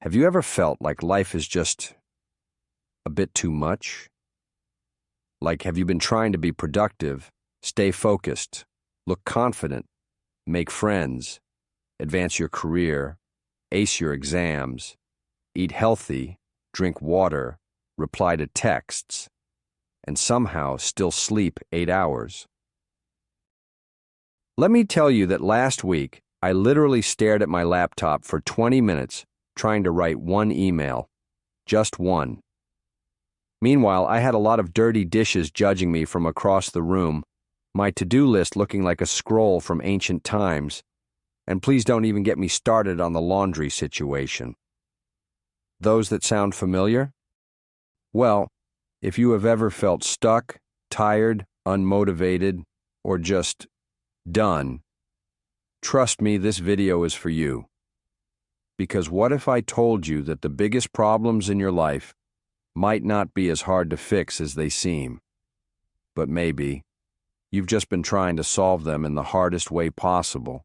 Have you ever felt like life is just a bit too much? Like, have you been trying to be productive, stay focused, look confident, make friends, advance your career, ace your exams, eat healthy, drink water, reply to texts, and somehow still sleep 8 hours? Let me tell you that last week, I literally stared at my laptop for 20 minutes trying to write one email. Just one. Meanwhile, I had a lot of dirty dishes judging me from across the room, my to-do list looking like a scroll from ancient times, and please don't even get me started on the laundry situation. Those that sound familiar? Well, if you have ever felt stuck, tired, unmotivated, or just done, trust me, this video is for you. Because what if I told you that the biggest problems in your life might not be as hard to fix as they seem, but maybe you've just been trying to solve them in the hardest way possible?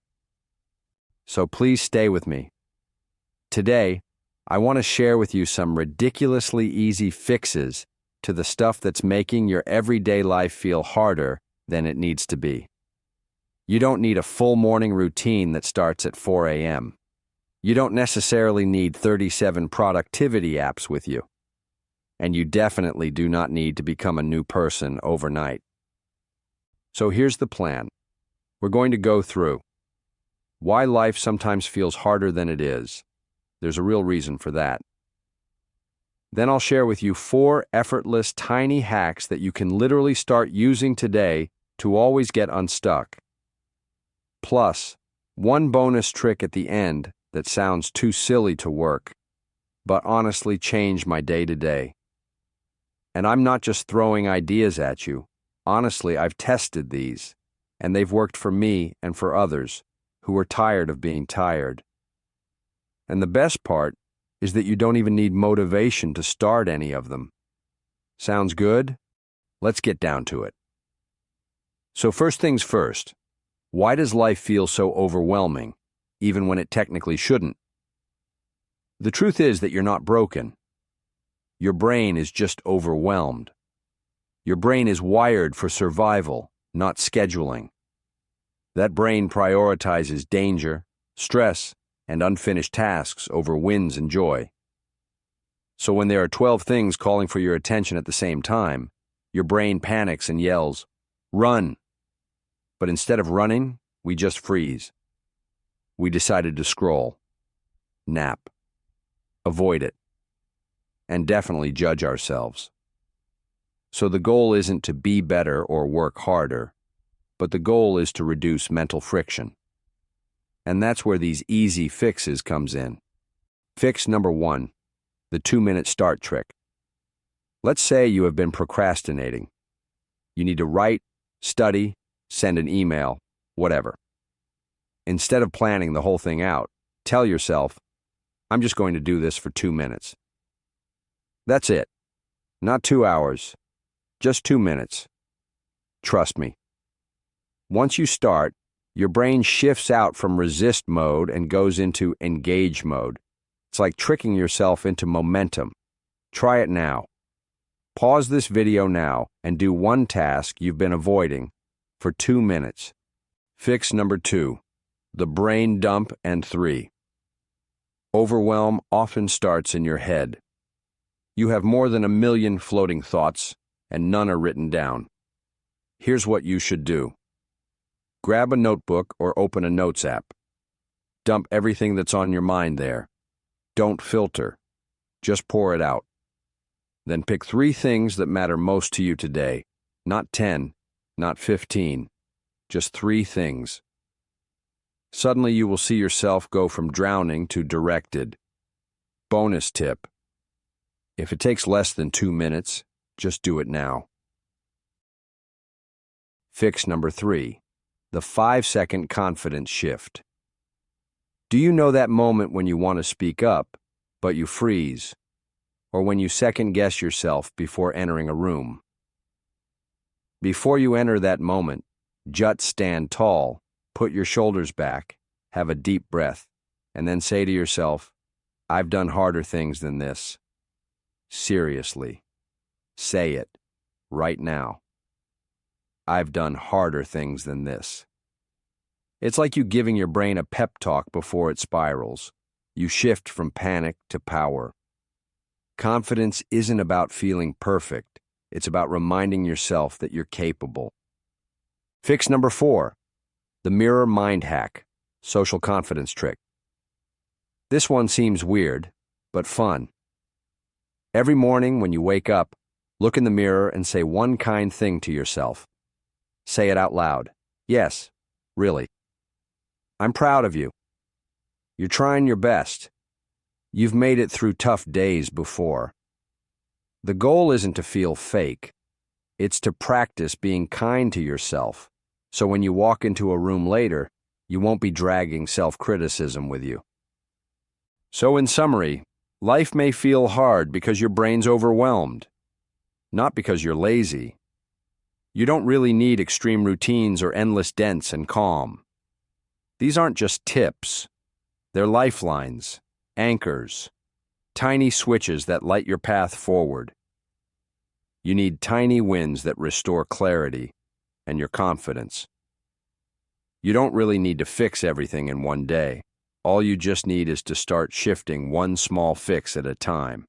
So please stay with me. Today, I want to share with you some ridiculously easy fixes to the stuff that's making your everyday life feel harder than it needs to be. You don't need a full morning routine that starts at 4 a.m. You don't necessarily need 37 productivity apps with you. And you definitely do not need to become a new person overnight. So here's the plan. We're going to go through why life sometimes feels harder than it is. There's a real reason for that. Then I'll share with you 4 effortless, tiny hacks that you can literally start using today to always get unstuck. Plus, one bonus trick at the end that sounds too silly to work, but honestly changed my day-to-day. And I'm not just throwing ideas at you. Honestly, I've tested these, and they've worked for me and for others who are tired of being tired. And the best part is that you don't even need motivation to start any of them. Sounds good? Let's get down to it. So first things first, why does life feel so overwhelming, even when it technically shouldn't? The truth is that you're not broken. Your brain is just overwhelmed. Your brain is wired for survival, not scheduling. That brain prioritizes danger, stress, and unfinished tasks over wins and joy. So when there are 12 things calling for your attention at the same time, your brain panics and yells, "Run!" But instead of running, we just freeze. We decided to scroll, nap, avoid it, and definitely judge ourselves. So the goal isn't to be better or work harder, but the goal is to reduce mental friction. And that's where these easy fixes comes in. Fix number 1, the 2-minute start trick. Let's say you have been procrastinating. You need to write, study, send an email, whatever. Instead of planning the whole thing out, tell yourself, I'm just going to do this for 2 minutes. That's it. Not 2 hours, just 2 minutes. Trust me. Once you start, your brain shifts out from resist mode and goes into engage mode. It's like tricking yourself into momentum. Try it now. Pause this video now and do one task you've been avoiding for 2 minutes. Fix number 2, the brain dump, and 3. Overwhelm often starts in your head. You have more than 1 million floating thoughts, and none are written down. Here's what you should do. Grab a notebook or open a notes app. Dump everything that's on your mind there. Don't filter. Just pour it out. Then pick 3 things that matter most to you today. Not 10, not 15. Just 3 things. Suddenly you will see yourself go from drowning to directed. Bonus tip. If it takes less than 2 minutes, just do it now. Fix number 3, the 5-second confidence shift. Do you know that moment when you want to speak up, but you freeze? Or when you second-guess yourself before entering a room? Before you enter that moment, just stand tall, put your shoulders back, have a deep breath, and then say to yourself, I've done harder things than this. Seriously. Say it. Right now. I've done harder things than this. It's like you giving your brain a pep talk before it spirals. You shift from panic to power. Confidence isn't about feeling perfect. It's about reminding yourself that you're capable. Fix number 4, the mirror mind hack, social confidence trick. This one seems weird, but fun. Every morning when you wake up, look in the mirror and say one kind thing to yourself. Say it out loud. Yes, really. I'm proud of you. You're trying your best. You've made it through tough days before. The goal isn't to feel fake. It's to practice being kind to yourself, so when you walk into a room later, you won't be dragging self-criticism with you. So in summary, life may feel hard because your brain's overwhelmed, not because you're lazy. You don't really need extreme routines or endless dents and calm. These aren't just tips. They're lifelines, anchors, tiny switches that light your path forward. You need tiny wins that restore clarity and your confidence. You don't really need to fix everything in one day. All you just need is to start shifting one small fix at a time.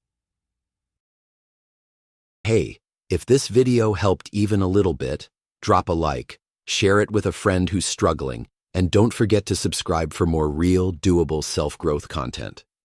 Hey, if this video helped even a little bit, drop a like, share it with a friend who's struggling, and don't forget to subscribe for more real, doable self-growth content.